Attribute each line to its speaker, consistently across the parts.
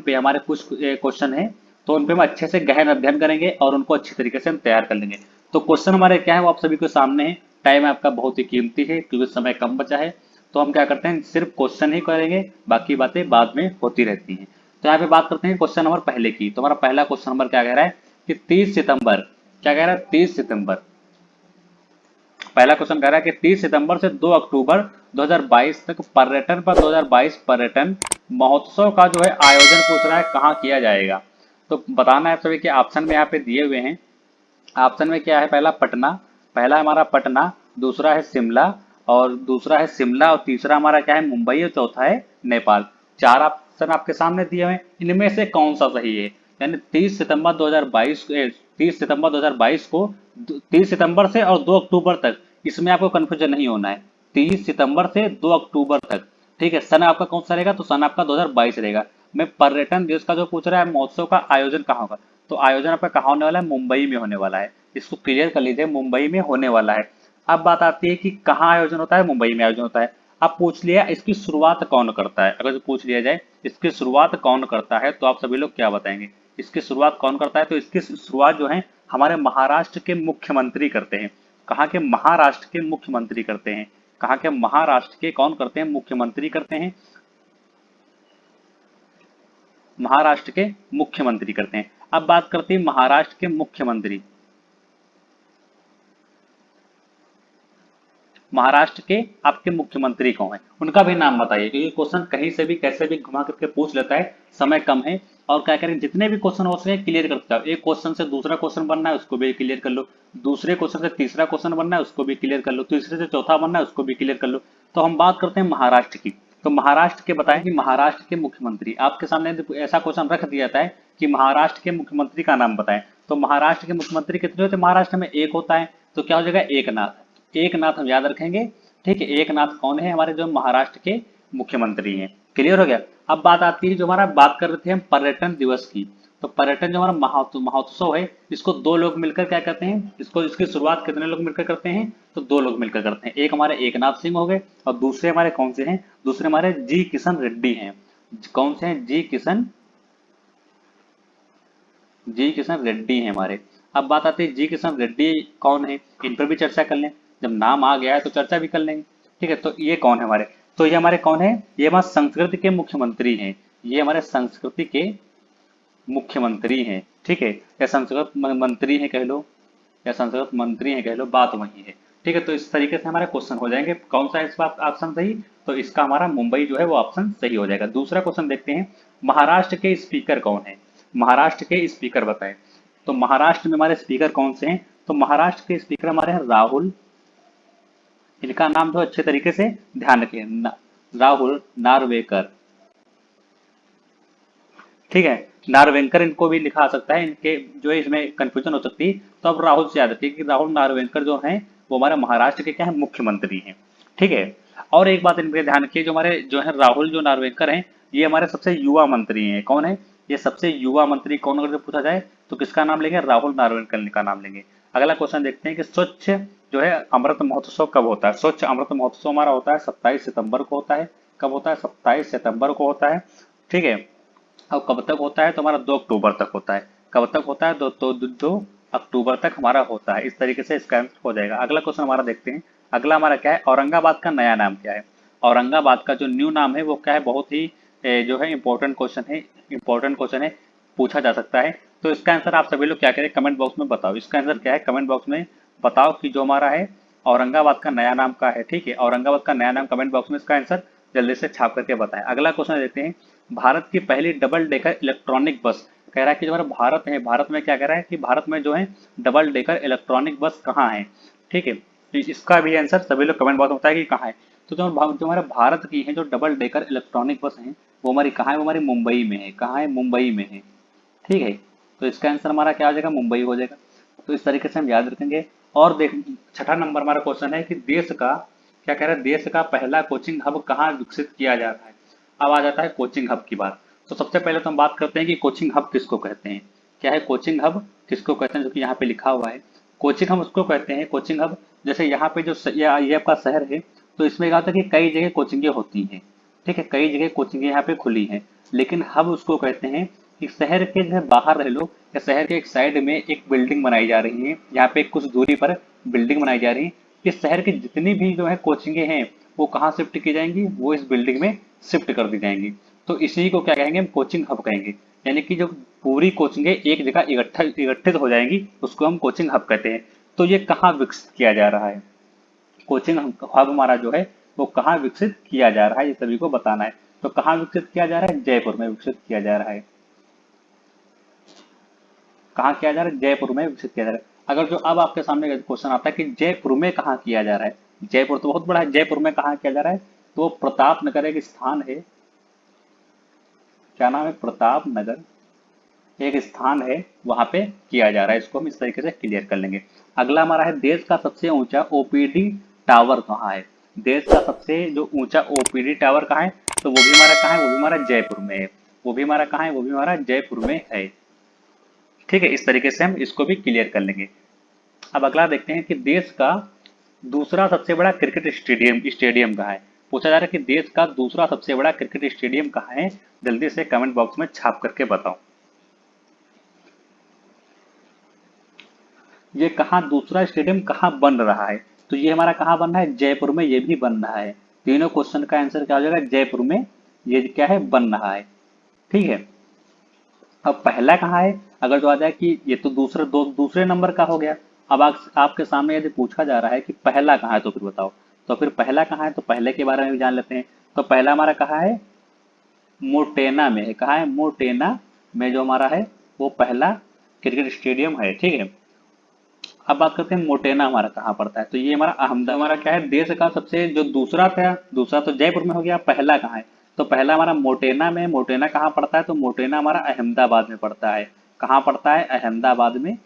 Speaker 1: पे हमारे कुछ क्वेश्चन है, तो उन पे हम अच्छे से गहन अध्ययन करेंगे और उनको अच्छी तरीके से हम तैयार कर लेंगे। तो क्वेश्चन हमारे क्या है वो आप सभी के सामने है। टाइम आपका बहुत ही कीमती है क्योंकि समय कम बचा है, तो हम क्या करते हैं सिर्फ क्वेश्चन ही करेंगे, बाकी बातें बाद में होती रहती हैं। तो यहाँ पे बात करते हैं क्वेश्चन नंबर पहले की। तो हमारा पहला क्वेश्चन नंबर क्या कह रहा है कि 30 सितंबर, क्या कह रहा है 30 सितंबर, पहला क्वेश्चन कह रहा है कि 30 सितंबर से 2 अक्टूबर 2022 तक पर्यटन पर 2022 पर्यटन महोत्सव का जो है आयोजन पूछ रहा है कहाँ किया जाएगा। तो बताना है सभी के ऑप्शन में यहाँ पे दिए हुए हैं। ऑप्शन में क्या है, पहला पटना, पहला हमारा पटना, दूसरा है शिमला, और दूसरा है शिमला, और तीसरा हमारा क्या है मुंबई, और चौथा है नेपाल। चार ऑप्शन आपके सामने दिए हुए हैं, इनमें से कौन सा सही है। यानी 30 सितंबर 2022, 30 सितंबर 2022 को 30 सितंबर से और 2 अक्टूबर तक, इसमें आपको कंफ्यूजन नहीं होना है। 30 सितंबर से 2 अक्टूबर तक, ठीक है। सन आपका कौन सा रहेगा, तो सन आपका 2022 रहेगा। मैं पर्यटन दिवस का जो पूछ रहा है महोत्सव का आयोजन कहाँ होगा, तो आयोजन आपका कहाँ होने वाला है, मुंबई में होने वाला है। इसको क्लियर कर लीजिए, मुंबई में होने वाला है। अब बात आती है कि कहाँ आयोजन होता है, मुंबई में आयोजन होता है। अब पूछ लिया इसकी शुरुआत कौन करता है, अगर पूछ लिया जाए इसकी शुरुआत कौन करता है तो आप सभी लोग क्या बताएंगे, इसकी शुरुआत कौन करता है। तो इसकी शुरुआत जो है हमारे महाराष्ट्र के मुख्यमंत्री करते हैं। कहाँ के, महाराष्ट्र के मुख्यमंत्री करते हैं। कहाँ के, महाराष्ट्र के कौन करते हैं, मुख्यमंत्री करते हैं। महाराष्ट्र के मुख्यमंत्री करते हैं। अब बात करते हैं महाराष्ट्र के मुख्यमंत्री, महाराष्ट्र के आपके मुख्यमंत्री कौन है, उनका भी नाम बताइए, क्योंकि क्वेश्चन कहीं से भी कैसे भी घुमा करके पूछ लेता है, समय कम है। और क्या करें, जितने भी क्वेश्चन हो सके क्लियर करते जाओ। एक क्वेश्चन से दूसरा क्वेश्चन बनना है उसको भी क्लियर कर लो, दूसरे क्वेश्चन से तीसरा क्वेश्चन बनना है उसको भी क्लियर कर लो, तीसरे से चौथा बनना है उसको भी क्लियर कर लो। तो हम बात करते हैं महाराष्ट्र की। तो महाराष्ट्र के बताएं कि महाराष्ट्र के मुख्यमंत्री, आपके सामने ऐसा क्वेश्चन रख दिया जाता है कि महाराष्ट्र के मुख्यमंत्री का नाम बताएं। तो महाराष्ट्र के मुख्यमंत्री कितने होते हैं, महाराष्ट्र में एक होता है, तो क्या हो जाएगा एक नाथ। एक नाथ हम याद रखेंगे, ठीक है। एक नाथ कौन है, हमारे जो महाराष्ट्र के मुख्यमंत्री हैं। क्लियर हो गया। अब बात आती है जो हमारा बात कर रहे थे हम पर्यटन दिवस की। तो पर्यटन जो हमारा महोत्सव है, इसको दो लोग मिलकर क्या कहते हैं, इसको इसकी शुरुआत कितने लोग मिलकर करते हैं, तो दो लोग मिलकर करते हैं। एक हमारे एकनाथ सिंह हो गए और दूसरे हमारे कौन से हैं, दूसरे हमारे जी किशन रेड्डी हैं। कौन से हैं, जी किशन रेड्डी हैं हमारे। अब बात आती है जी किशन रेड्डी कौन है, इन पर भी चर्चा कर लें। जब नाम आ गया है तो चर्चा भी कर लेंगे, ठीक है। तो ये कौन है हमारे, तो ये हमारे कौन है, ये हमारे संस्कृति के मुख्यमंत्री हैं। ये हमारे संस्कृति के मुख्यमंत्री हैं, ठीक है। या संस्कृत मंत्री हैं कह लो, या संस्कृत मंत्री हैं कह लो, बात वही है, ठीक है। तो इस तरीके से हमारे क्वेश्चन हो जाएंगे। कौन सा है इस बात ऑप्शन सही, तो इसका हमारा मुंबई जो है वो ऑप्शन सही हो जाएगा। दूसरा क्वेश्चन देखते हैं, महाराष्ट्र के स्पीकर कौन है, महाराष्ट्र के स्पीकर बताएं। तो महाराष्ट्र में हमारे स्पीकर कौन से हैं, तो महाराष्ट्र के स्पीकर हमारे हैं राहुल, इनका नाम जो अच्छे तरीके से ध्यान रखें, राहुल नार्वेकर, ठीक है। नार्वेकर इनको भी लिखा आ सकता है, इनके जो है इसमें कंफ्यूजन हो सकती है, तो अब राहुल से याद रखिए कि राहुल नार्वेकर जो हैं वो हमारे महाराष्ट्र के क्या है, मुख्यमंत्री हैं, ठीक है। और एक बात इन पे ध्यान रखिए, जो हमारे जो है राहुल जो नार्वेकर हैं, ये हमारे सबसे युवा मंत्री हैं। कौन है, ये सबसे युवा मंत्री कौन, अगर पूछा जाए तो किसका नाम लेंगे, राहुल नार्वेकर का नाम लेंगे। अगला क्वेश्चन देखते हैं कि स्वच्छ जो है अमृत महोत्सव कब होता है। स्वच्छ अमृत महोत्सव हमारा होता है 27 सितंबर को होता है। कब होता है, 27 सितंबर को होता है, ठीक है। अब कब तक होता है, तो हमारा 2 अक्टूबर तक होता है। कब तक होता है, 2 अक्टूबर तक हमारा होता है। इस तरीके से इसका आंसर हो जाएगा। अगला क्वेश्चन हमारा देखते हैं, अगला हमारा क्या है, औरंगाबाद का नया नाम क्या है। औरंगाबाद का जो न्यू नाम है वो क्या है, बहुत ही जो है इंपॉर्टेंट क्वेश्चन है, इंपॉर्टेंट क्वेश्चन है, पूछा जा सकता है। तो इसका आंसर आप सभी लोग क्या करें, कमेंट बॉक्स में बताओ। इसका आंसर क्या है, कमेंट बॉक्स में बताओ कि जो हमारा है औरंगाबाद का नया नाम का है, ठीक है। औरंगाबाद का नया नाम कमेंट बॉक्स में इसका आंसर जल्दी से छाप करके बताएं। अगला क्वेश्चन देखते हैं, भारत की पहली डबल डेकर इलेक्ट्रॉनिक बस, कह रहा है कि जो हमारा भारत है, भारत में क्या कह रहा है कि भारत में जो है डबल डेकर इलेक्ट्रॉनिक बस कहाँ है, ठीक है। तो इसका भी आंसर सभी लोग कमेंट बॉक्स में बताएं कि कहाँ है। तो जो हमारे भारत की है जो डबल डेकर इलेक्ट्रॉनिक बस है वो हमारी कहाँ है, वो हमारी मुंबई में है। कहाँ है, मुंबई में है, ठीक है। तो इसका आंसर हमारा क्या हो जाएगा, मुंबई हो जाएगा। तो इस तरीके से हम याद रखेंगे। और देख, छठा नंबर हमारा क्वेश्चन है कि देश का क्या कह रहा है, देश का पहला कोचिंग हब कहाँ विकसित किया जा रहा है। अब आ जाता है कोचिंग हब की बात। तो सबसे पहले तो हम बात करते हैं कि कोचिंग हब किसको कहते हैं। क्या है कोचिंग हब, किसको कहते हैं, जो कि यहाँ पे लिखा हुआ है। कोचिंग हब उसको कहते हैं, कोचिंग हब जैसे यहाँ पे जो ये आपका शहर है, तो इसमें क्या होता है कि कई जगह कोचिंगें होती हैं, ठीक है। कई जगह कोचिंगें यहाँ पे खुली हैं। लेकिन हब उसको कहते हैं कि शहर के जो है बाहर रहे लोग या शहर के एक साइड में एक बिल्डिंग बनाई जा रही है, यहाँ पे कुछ दूरी पर बिल्डिंग बनाई जा रही है। इस शहर की जितनी भी जो है कोचिंगे हैं वो कहाँ शिफ्ट की जाएंगी, वो इस बिल्डिंग में शिफ्ट कर दी जाएंगी। तो इसी को क्या कहेंगे, हम कोचिंग हब कहेंगे। यानी कि जो पूरी कोचिंगे एक जगह इकट्ठित हो जाएंगी उसको हम कोचिंग हब कहते हैं। तो ये कहाँ विकसित किया जा रहा है, कोचिंग हब हमारा जो है वो कहाँ विकसित किया जा रहा है, ये सभी को बताना है। तो कहाँ विकसित किया जा रहा है, जयपुर में विकसित किया जा रहा है। कहाँ किया जा रहा है, जयपुर में विकसित किया जा रहा है। अगर जो अब आपके सामने क्वेश्चन आता है कि जयपुर में कहाँ किया जा रहा है, जयपुर तो बहुत बड़ा है, जयपुर में कहाँ किया जा रहा है, तो प्रताप नगर एक स्थान है, क्या नाम है, प्रताप नगर एक स्थान है, वहां पे किया जा रहा है। इसको हम इस तरीके से क्लियर कर लेंगे। अगला हमारा है देश का सबसे ऊंचा ओपीडी टावर कहाँ है, देश का सबसे जो ऊंचा ओपीडी टावर कहाँ है, तो वो भी हमारा कहाँ है, वो भी हमारा जयपुर में है। वो भी हमारा कहाँ है, वो भी हमारा जयपुर में है। ठीक है, इस तरीके से हम इसको भी क्लियर कर लेंगे। अब अगला देखते हैं कि देश का दूसरा सबसे बड़ा क्रिकेट स्टेडियम स्टेडियम कहाँ है। पूछा जा रहा है कि देश का दूसरा सबसे बड़ा क्रिकेट स्टेडियम कहाँ है, जल्दी से कमेंट बॉक्स में छाप करके बताओ। ये कहाँ दूसरा स्टेडियम कहाँ बन रहा है, तो ये हमारा कहाँ बन रहा है, जयपुर में ये भी बन रहा है। तीनों क्वेश्चन का आंसर क्या हो जाएगा, जयपुर में ये क्या है, बन रहा है। ठीक है, अब पहला कहाँ है, अगर जो आ जाए कि ये तो दूसरे नंबर का हो गया। अब आपके सामने यदि पूछा जा रहा है कि पहला कहाँ है तो फिर बताओ, तो फिर पहला कहाँ है, तो पहले के बारे में भी जान लेते हैं। तो पहला हमारा कहाँ है, मोटेना में है। कहाँ है, मोटेना में जो हमारा है वो पहला क्रिकेट स्टेडियम है। ठीक है, अब बात करते हैं मोटेना हमारा कहाँ पड़ता है, तो ये हमारा अहमदाबाद, हमारा क्या है, देश का सबसे जो दूसरा था, दूसरा तो जयपुर में हो गया, पहला कहाँ है, तो पहला हमारा मोटेना में। मोटेना कहाँ पड़ता है, तो मोटेना हमारा अहमदाबाद में पड़ता है। कहाँ पड़ता है, अहमदाबाद में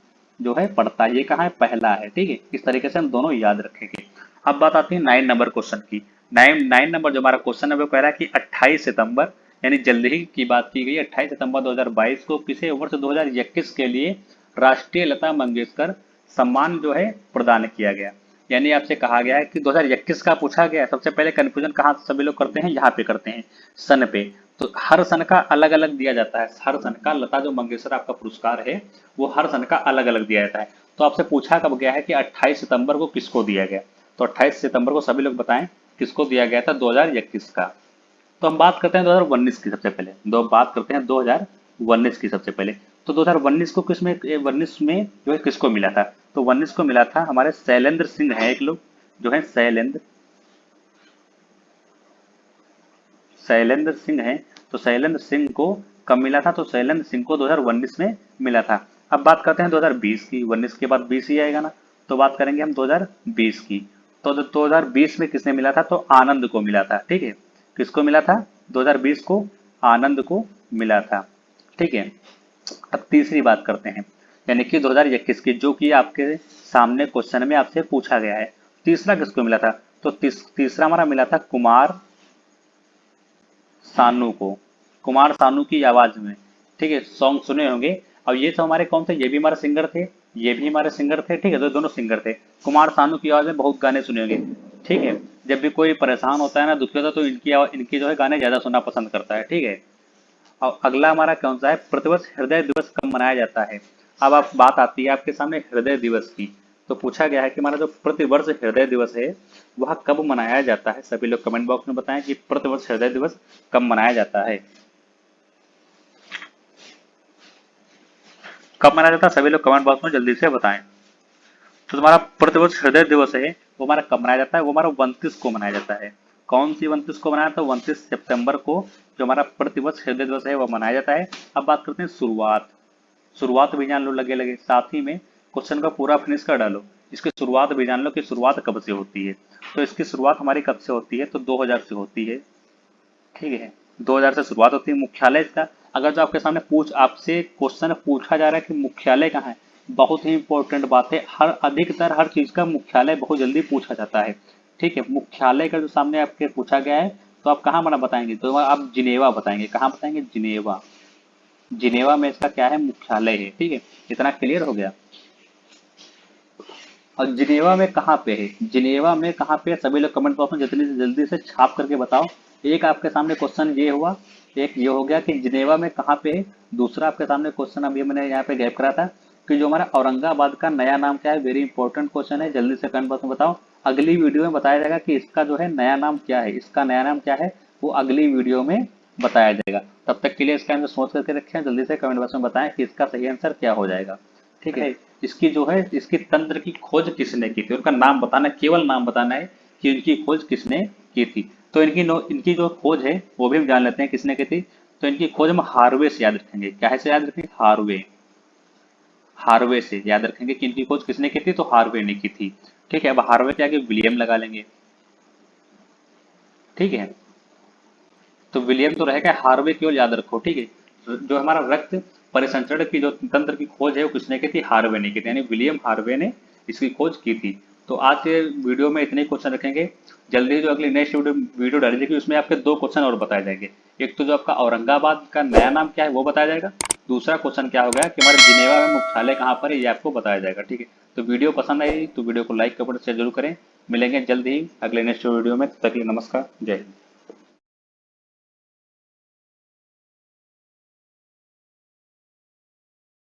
Speaker 1: जो है पड़ता है। ये कहाँ है, पहला है। ठीक है, इस तरीके से हम दोनों याद रखेंगे। अब बात आती है 9 नंबर क्वेश्चन की। 9 नंबर जो हमारा क्वेश्चन है वो कह रहा है कि 28 सितंबर यानी जल्द ही की बात की गई, 28 सितंबर 2022 को किसे वर्ष 2021 के लिए राष्ट्रीय लता मंगेशकर सम्मान जो है प्रदान किया गया। यानी आपसे कहा गया है कि 2021 का पूछा गया है। सबसे पहले कंफ्यूजन कहाँ सभी लोग करते हैं, यहाँ पे करते हैं, सन पे। तो हर सन का अलग अलग दिया जाता है, हर सन का लता जो मंगेशकर आपका पुरस्कार है वो हर सन का अलग अलग दिया जाता है। तो आपसे पूछा कब गया है कि 28 सितंबर को किसको दिया गया, तो 28 सितंबर को सभी लोग बताएं किसको दिया गया था, 2021 का। तो हम बात करते हैं 2019 की सबसे पहले, दो बात करते हैं 2019 की सबसे पहले। तो 2019 को किसमें, 19 में जो है किसको मिला था, तो 19 को मिला था हमारे शैलेंद्र सिंह है एक लोग, जो है शैलेंद्र शैलेंद्र सिंह है। तो शैलेंद्र सिंह को कब मिला था, तो शैलेंद्र सिंह को 2019 में मिला था। अब बात करते हैं 2020 की, 19 के बाद 20 ही आएगा ना, तो बात करेंगे हम 2020 की। तो 2020 में किसने मिला था, तो आनंद को मिला था। ठीक है, किसको मिला था, 2020 को आनंद को मिला था। ठीक है, अब तीसरी बात करते हैं, यानी कि 2021 की, जो कि आपके सामने क्वेश्चन में आपसे पूछा गया है। तीसरा किसको मिला था, तो तीसरा हमारा मिला था कुमार सानू को, कुमार सानू की आवाज में। ठीक है, सॉन्ग सुने होंगे। अब ये सब हमारे कौन थे, ये भी हमारे सिंगर थे, ये भी हमारे सिंगर थे। ठीक है, तो दोनों सिंगर थे। कुमार सानू की आवाज में बहुत गाने सुने होंगे। ठीक है, जब भी कोई परेशान होता है ना, दुखी होता है, तो इनकी जो है गाने ज्यादा सुनना पसंद करता है। ठीक है, और अगला हमारा कौन सा है, प्रतिवर्ष हृदय दिवस कब मनाया जाता है। अब आप बात आती है आपके सामने हृदय दिवस की। तो पूछा गया है कि हमारा जो प्रतिवर्ष हृदय दिवस है वह कब मनाया जाता है। सभी लोग कमेंट बॉक्स में बताएं कि प्रतिवर्ष हृदय दिवस कब मनाया जाता है, कब मनाया जाता है, सभी लोग कमेंट बॉक्स में जल्दी से बताएं। तो तुम्हारा प्रतिवर्ष हृदय दिवस है वो हमारा कब मनाया जाता है, वो हमारा 29 को मनाया जाता है। कौन सी 29 को मनाया, तो 29 सितंबर को जो हमारा प्रतिवर्ष हृदय दिवस है वो मनाया जाता है। अब बात करते हैं शुरुआत, शुरुआत भी जान लो लगे लगे, साथ ही में क्वेश्चन का पूरा फिनिश कर डालो। इसकी शुरुआत भी जान लो कि शुरुआत कब से होती है। तो इसकी शुरुआत हमारी कब से होती है, तो 2000 से होती है। ठीक है, 2000 से शुरुआत होती है। मुख्यालय इसका, अगर जो आपके सामने आपसे क्वेश्चन पूछा जा रहा है कि मुख्यालय कहाँ है, बहुत ही इंपॉर्टेंट बात है। हर अधिकतर हर चीज का मुख्यालय बहुत जल्दी पूछा जाता है। ठीक है, मुख्यालय का जो सामने आपके पूछा गया है तो आप कहाँ बना बताएंगे, तो आप जिनेवा बताएंगे। कहाँ बताएंगे, जिनेवा। जिनेवा में इसका क्या है, मुख्यालय है। ठीक है, इतना क्लियर हो गया। और जिनेवा में कहाँ पे है, जिनेवा में कहाँ पे है, सभी लोग कमेंट बॉक्स में जल्दी से छाप करके बताओ। एक आपके सामने क्वेश्चन ये हुआ एक ये हो गया कि जिनेवा में कहाँ पे है। दूसरा आपके सामने क्वेश्चन अभी मैंने यहाँ पे गैप करा था कि जो हमारा औरंगाबाद का नया नाम क्या है। वेरी इंपॉर्टेंट क्वेश्चन है, जल्दी से कमेंट बॉक्स में बताओ। अगली वीडियो में बताया जाएगा कि इसका जो है नया नाम क्या है, इसका नया नाम क्या है, वो अगली वीडियो में बताया जाएगा। तब तक के लिए इसका आंसर सोच करके रखें, जल्दी से कमेंट बॉक्स में बताएं कि इसका सही आंसर क्या हो जाएगा। ठीक है, इसकी जो है इसकी तंत्र की खोज किसने की थी, उनका नाम बताना, केवल नाम बताना है कि इनकी खोज किसने की थी। तो इनकी जो खोज है वो भी हम जान लेते हैं किसने की थी। तो इनकी खोज हम हार्वे से याद रखेंगे। क्या है से याद रखेंगे? हार्वे। हार्वे से याद रखेंगे कि इनकी खोज किसने की थी, तो हार्वे ने की थी। ठीक है, अब हार्वे के आगे विलियम लगा लेंगे। ठीक है, तो विलियम तो रहेगा, हार्वे केवल याद रखो। ठीक है, जो हमारा रक्त परिसंचरण की जो तंत्र की खोज है वो किसने की थी? हार्वे ने की थी, यानी विलियम हार्वे ने इसकी खोज की थी। तो आज के वीडियो में इतने ही क्वेश्चन रखेंगे। जल्दी जो अगली नेक्स्ट वीडियो डाली जाएगी उसमें आपके दो क्वेश्चन और बताए जाएंगे। एक तो जो आपका औरंगाबाद का नया नाम क्या है वो बताया जाएगा। दूसरा क्वेश्चन क्या होगा कि हमारे जिनेवा में मुख्यालय कहाँ पर है ये आपको बताया जाएगा। ठीक है, तो वीडियो पसंद आई तो वीडियो को लाइक कमेंट शेयर जरूर करें। मिलेंगे जल्द ही अगले नेक्स्ट वीडियो में, तब तक के लिए नमस्कार, जय हिंद।